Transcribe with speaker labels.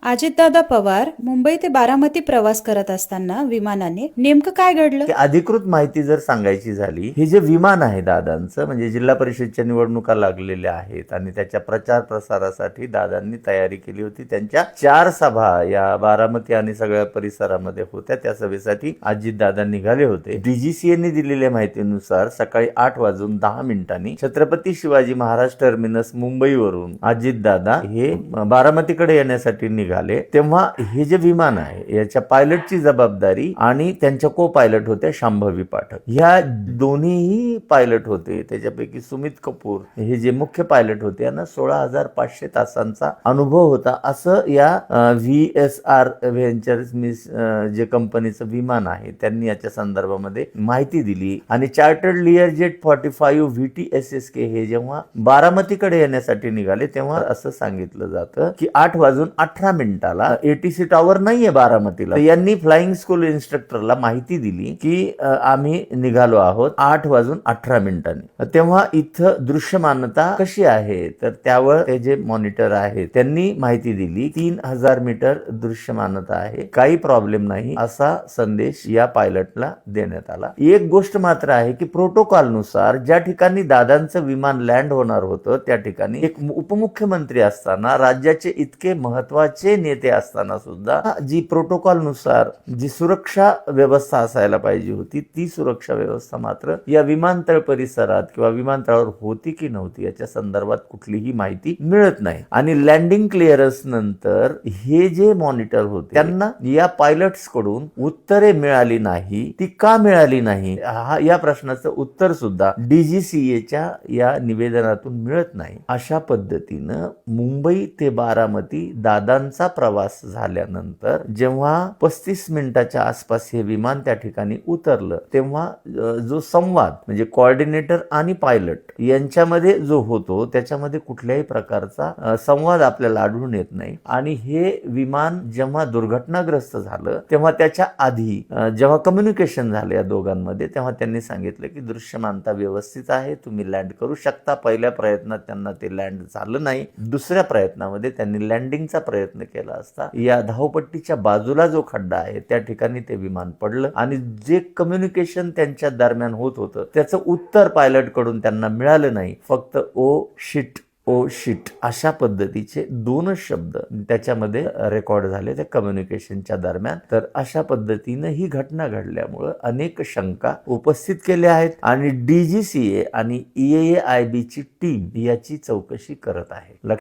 Speaker 1: अजितदादा पवार मुंबई ते बारामती प्रवास करत असताना विमानाने नेमकं काय घडलं?
Speaker 2: की अधिकृत माहिती जर सांगायची झाली, हे जे विमान आहे दादांचं, म्हणजे जिल्हा परिषदच्या निवडणुका लागलेल्या आहेत आणि त्याच्या प्रचार प्रसारासाठी दादांनी तयारी केली होती. त्यांच्या 4 सभा या बारामती आणि सगळ्या परिसरामध्ये होत्या. त्या सभेसाठी अजितदादा निघाले होते. डीजीसीएने दिलेल्या माहितीनुसार सकाळी 8:10 छत्रपती शिवाजी महाराज टर्मिनस मुंबईवरून अजितदादा हे बारामतीकडे येण्यासाठी निघाले. तेव्हा हे जे विमान आहे याच्या पायलटची जबाबदारी आणि त्यांच्या को पायलट होत्या शांभवी पाठक. ह्या दोन्हीही पायलट होते. त्याच्यापैकी सुमित कपूर हे जे मुख्य पायलट होते यांना 16,500 तासांचा अनुभव होता, असं या VSR व्हेंचर्स जे कंपनीचं विमान आहे त्यांनी याच्या संदर्भामध्ये माहिती दिली. आणि चार्टर्ड लिअरजेट 45 VTSSK हे जेव्हा बारामतीकडे येण्यासाठी निघाले तेव्हा असं सांगितलं जातं की 8:18 ATC टॉवर नाहीये बारामतीला. यांनी फ्लाइंग स्कूल इन्स्ट्रक्टरला माहिती दिली की आम्ही निघालो आहोत 8:18. तेव्हा इथं दृश्यमानता कशी आहे तर त्यावर ते जे मॉनिटर आहे त्यांनी माहिती दिली 3000 मीटर दृश्यमानता आहे, काही प्रॉब्लेम नाही असा संदेश या पायलटला देण्यात आला. एक गोष्ट मात्र आहे की प्रोटोकॉल नुसार ज्या ठिकाणी दादांचं विमान लँड होणार होतं त्या ठिकाणी एक उपमुख्यमंत्री असताना, राज्याचे इतके महत्वाचे नेते असताना सुद्धा जी प्रोटोकॉल नुसार जी सुरक्षा व्यवस्था असायला पाहिजे होती ती सुरक्षा व्यवस्था मात्र या विमानतळ परिसरात किंवा विमानतळावर होती की नव्हती याच्या संदर्भात कुठलीही माहिती मिळत नाही. आणि लँडिंग क्लिअरन्स नंतर हे जे मॉनिटर होते त्यांना या पायलट्स कडून उत्तरे मिळाली नाही. ती का मिळाली नाही या प्रश्नाचं उत्तर सुद्धा डीजीसीएच्या या निवेदनातून मिळत नाही. अशा पद्धतीनं मुंबई ते बारामती दादांचा प्रवास झाल्यानंतर जेव्हा 35 मिनिटाच्या आसपास हे विमान त्या ठिकाणी उतरलं तेव्हा जो संवाद म्हणजे कोऑर्डिनेटर आणि पायलट यांच्यामध्ये जो होतो त्याच्यामध्ये कुठल्याही प्रकारचा संवाद आपल्याला आढळून येत नाही. आणि हे विमान जेव्हा दुर्घटनाग्रस्त झालं तेव्हा त्याच्या आधी जेव्हा कम्युनिकेशन झालं या दोघांमध्ये तेव्हा त्यांनी सांगितलं की दृश्यमानता व्यवस्थित आहे, तुम्ही लँड करू शकता. पहिल्या प्रयत्नात त्यांना ते लँड झालं नाही. दुसऱ्या प्रयत्नामध्ये त्यांनी लँडिंगचा प्रयत्न केला असता या धावपट्टीच्या बाजूला जो खड्डा आहे त्या ठिकाणी ते विमान पडलं आणि जे कम्युनिकेशन त्यांच्या दरम्यान होत होतं त्याचं उत्तर पायलट कडून त्यांना मिळालं नाही. फक्त ओ शिट अशा पद्धतीचे 2 शब्द त्याच्यामध्ये रेकॉर्ड झाले त्या कम्युनिकेशनच्या दरम्यान. तर अशा पद्धतीनं ही घटना घडल्यामुळं अनेक शंका उपस्थित केल्या आहेत आणि DGCA आणि EAAIB ची टीम याची चौकशी करत आहे.